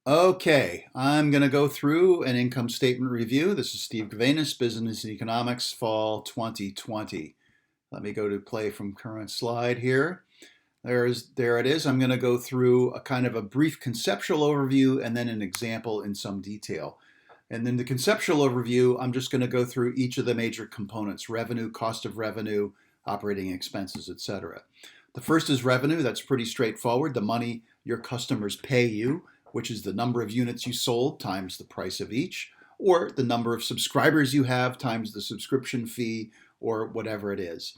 Okay, I'm going to go through an income statement review. This is Steve Gavenas, Business and Economics, Fall 2020. Let me go to play from current slide here. There it is. I'm going to go through a kind of a brief conceptual overview and then an example in some detail. And then the conceptual overview, I'm just going to go through each of the major components: revenue, cost of revenue, operating expenses, etc. The first is revenue. That's pretty straightforward. The money your customers pay you, which is the number of units you sold times the price of each, or the number of subscribers you have times the subscription fee, or whatever it is.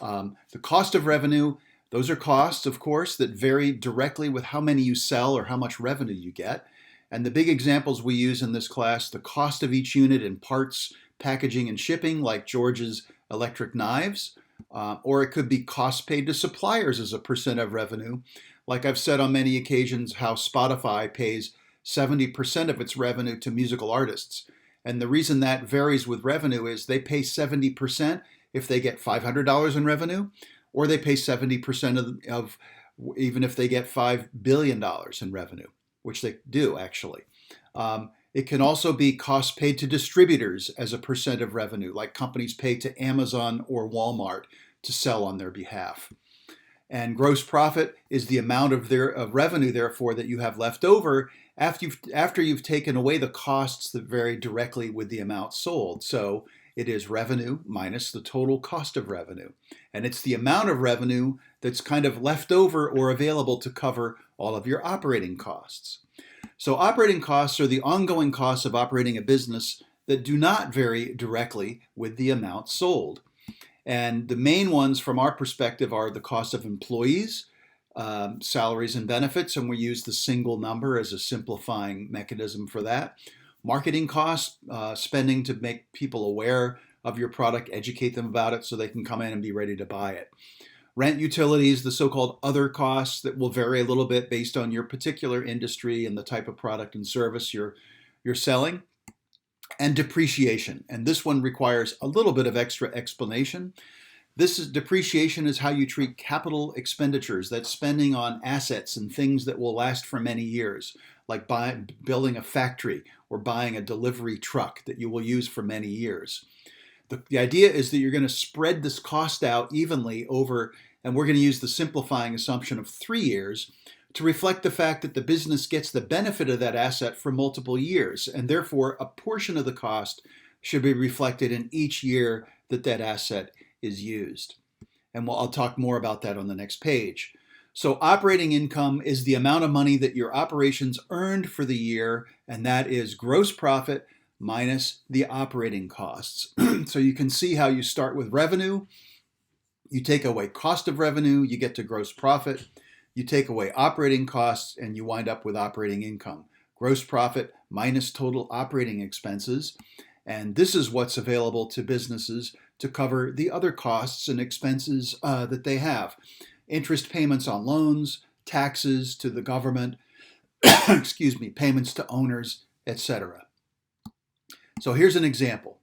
The cost of revenue, those are costs, of course, that vary directly with how many you sell or how much revenue you get. And the big examples we use in this class: the cost of each unit in parts, packaging, and shipping, like George's electric knives, or it could be costs paid to suppliers as a percent of revenue. Like I've said on many occasions, how Spotify pays 70% of its revenue to musical artists. And the reason that varies with revenue is they pay 70% if they get $500 in revenue, or they pay 70% of even if they get $5 billion in revenue, which they do actually. It can also be costs paid to distributors as a percent of revenue, like companies pay to Amazon or Walmart to sell on their behalf. And gross profit is the amount of revenue, therefore, that you have left over after you've taken away the costs that vary directly with the amount sold. So it is revenue minus the total cost of revenue. And it's the amount of revenue that's kind of left over or available to cover all of your operating costs. So operating costs are the ongoing costs of operating a business that do not vary directly with the amount sold. And the main ones from our perspective are the cost of employees, salaries and benefits, and we use the single number as a simplifying mechanism for that. Marketing costs, spending to make people aware of your product, educate them about it so they can come in and be ready to buy it. Rent, utilities, the so-called other costs that will vary a little bit based on your particular industry and the type of product and service you're selling. And depreciation. And this one requires a little bit of extra explanation. Depreciation is how you treat capital expenditures. That's spending on assets and things that will last for many years, like building a factory or buying a delivery truck that you will use for many years. The idea is that you're going to spread this cost out evenly over, and we're going to use the simplifying assumption of 3 years to reflect the fact that the business gets the benefit of that asset for multiple years, and therefore a portion of the cost should be reflected in each year that that asset is used. And I'll talk more about that on the next page. So operating income is the amount of money that your operations earned for the year, and that is gross profit minus the operating costs. So you can see how you start with revenue, you take away cost of revenue, you get to gross profit. You take away operating costs and you wind up with operating income. Gross profit minus total operating expenses. And this is what's available to businesses to cover the other costs and expenses that they have. Interest payments on loans, taxes to the government, excuse me, payments to owners, etc. So here's an example.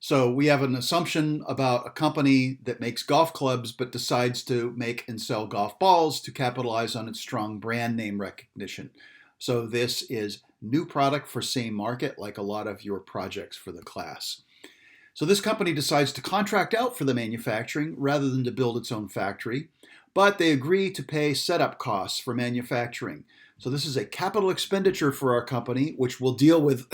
So we have an assumption about a company that makes golf clubs but decides to make and sell golf balls to capitalize on its strong brand name recognition. So this is new product for same market, like a lot of your projects for the class. So this company decides to contract out for the manufacturing rather than to build its own factory, but they agree to pay setup costs for manufacturing. So this is a capital expenditure for our company, which we'll deal with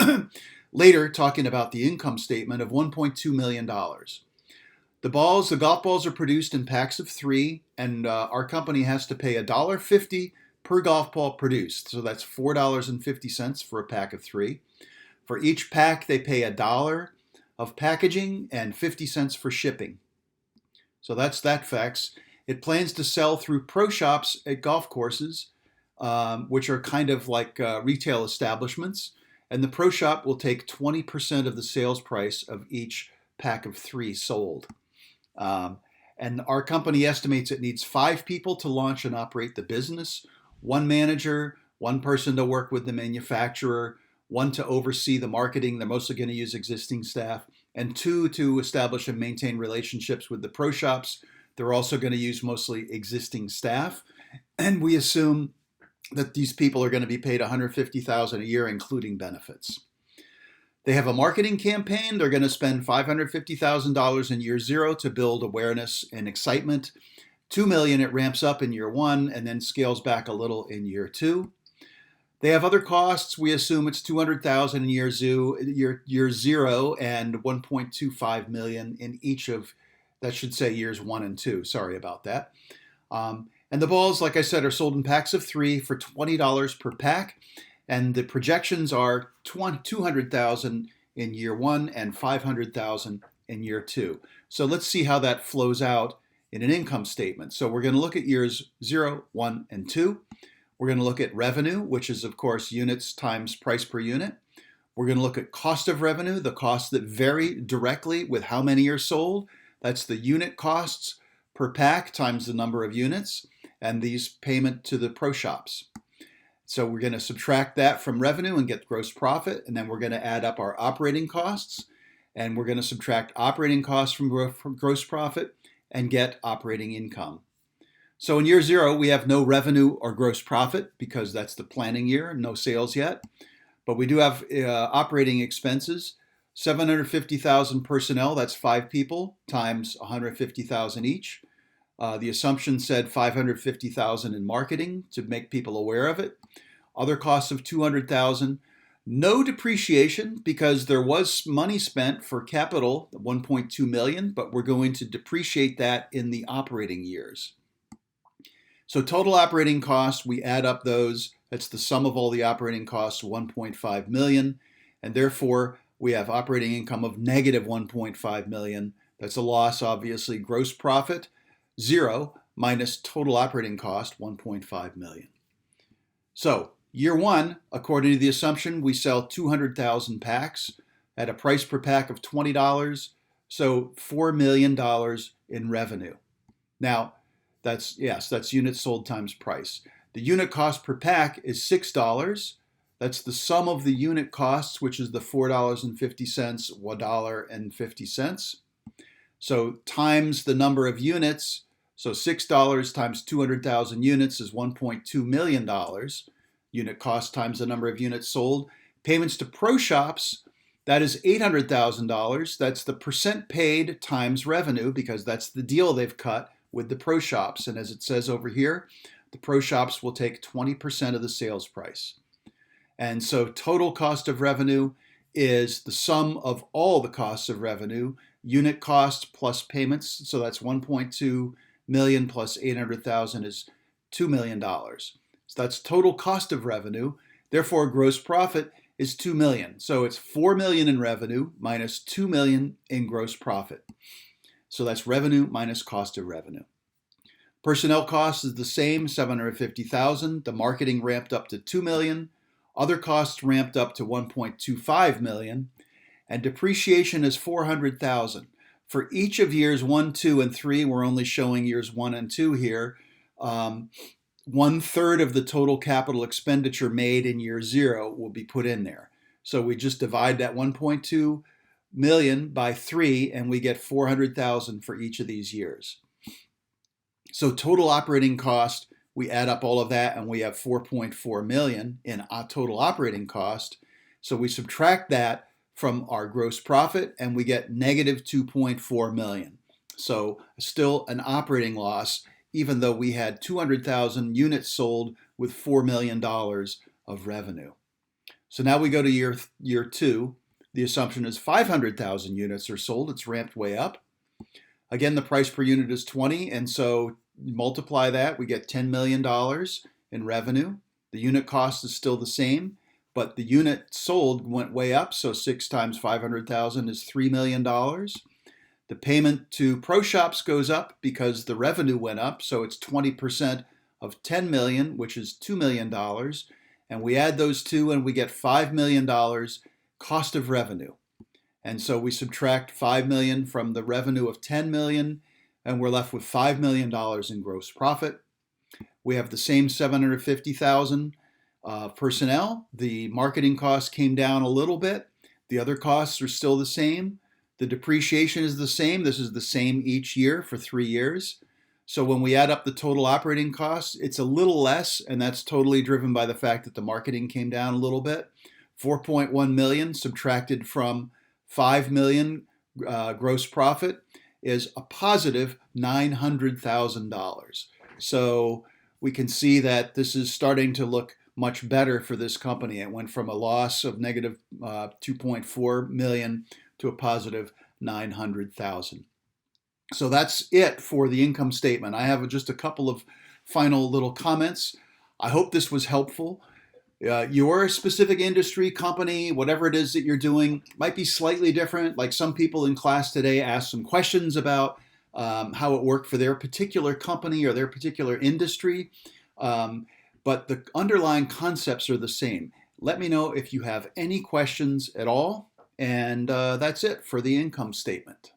later, talking about the income statement of $1.2 million. The golf balls are produced in packs of 3, and our company has to pay $1.50 per golf ball produced. So that's $4.50 for a pack of 3. For each pack, they pay $1 of packaging and 50 cents for shipping. So that's that facts. It plans to sell through pro shops at golf courses, which are kind of like retail establishments. And the pro shop will take 20% of the sales price of each pack of 3 sold. And our company estimates it needs 5 people to launch and operate the business, 1 manager, 1 person to work with the manufacturer, 1 to oversee the marketing. They're mostly going to use existing staff, and 2 to establish and maintain relationships with the pro shops. They're also going to use mostly existing staff. And we assume that these people are going to be paid $150,000 a year, including benefits. They have a marketing campaign. They're going to spend $550,000 in year 0 to build awareness and excitement. $2 million, it ramps up in year 1 and then scales back a little in year 2. They have other costs. We assume it's $200,000 in year 0 and $1.25 million in each of, that should say years 1 and 2. Sorry about that. And the balls, like I said, are sold in packs of 3 for $20 per pack. And the projections are $200,000 in year 1 and $500,000 in year 2. So let's see how that flows out in an income statement. So we're going to look at years 0, 1, and 2. We're going to look at revenue, which is, of course, units times price per unit. We're going to look at cost of revenue, the costs that vary directly with how many are sold. That's the unit costs per pack times the number of units, and these payment to the pro shops. So we're going to subtract that from revenue and get gross profit, and then we're going to add up our operating costs, and we're going to subtract operating costs from gross profit and get operating income. So in year 0, we have no revenue or gross profit because that's the planning year, no sales yet. But we do have operating expenses, $750,000 personnel, that's 5 people, times $150,000 each. The assumption said $550,000 in marketing to make people aware of it. Other costs of $200,000. No depreciation because there was money spent for capital, $1.2 million, but we're going to depreciate that in the operating years. So total operating costs, we add up those. That's the sum of all the operating costs, $1.5 million. And therefore, we have operating income of negative $1.5 million. That's a loss, obviously. Gross profit, 0, minus total operating cost, $1.5 million. So year 1, according to the assumption, we sell 200,000 packs at a price per pack of $20. So $4 million in revenue. Now, that's units sold times price. The unit cost per pack is $6. That's the sum of the unit costs, which is the $4.50, $1.50. So times the number of units. So $6 times 200,000 units is $1.2 million. Unit cost times the number of units sold. Payments to pro shops, that is $800,000. That's the percent paid times revenue because that's the deal they've cut with the pro shops. And as it says over here, the pro shops will take 20% of the sales price. And so total cost of revenue is the sum of all the costs of revenue, unit cost plus payments. So that's 1.2 million plus 800,000 is $2 million. So that's total cost of revenue. Therefore, gross profit is $2 million. So it's $4 million in revenue minus $2 million in gross profit. So that's revenue minus cost of revenue. Personnel costs is the same, $750,000. The marketing ramped up to $2 million. Other costs ramped up to $1.25 million. And depreciation is $400,000. For each of years 1, 2, and 3, we're only showing years 1 and 2 here. 1/3 of the total capital expenditure made in year 0 will be put in there. So we just divide that 1.2 million by 3 and we get 400,000 for each of these years. So total operating cost, we add up all of that and we have 4.4 million in total operating cost. So we subtract that from our gross profit and we get negative 2.4 million. So still an operating loss, even though we had 200,000 units sold with $4 million of revenue. So now we go to year 2. The assumption is 500,000 units are sold. It's ramped way up. Again, the price per unit is 20, and so multiply that, we get $10 million in revenue. The unit cost is still the same, but the unit sold went way up, so 6 times 500,000 is $3 million. The payment to pro shops goes up because the revenue went up, so it's 20% of 10 million, which is $2 million. And we add those two and we get $5 million cost of revenue. And so we subtract 5 million from the revenue of 10 million, and we're left with $5 million in gross profit. We have the same 750,000 personnel. The marketing costs came down a little bit. The other costs are still the same. The depreciation is the same. This is the same each year for 3 years. So when we add up the total operating costs, it's a little less, and that's totally driven by the fact that the marketing came down a little bit. 4.1 million subtracted from 5 million gross profit is a positive $900,000. So we can see that this is starting to look much better for this company. It went from a loss of negative 2.4 million to a positive 900,000. So that's it for the income statement. I have just a couple of final little comments. I hope this was helpful. Your specific industry, company, whatever it is that you're doing might be slightly different. Like some people in class today asked some questions about how it worked for their particular company or their particular industry. But the underlying concepts are the same. Let me know if you have any questions at all. And that's it for the income statement.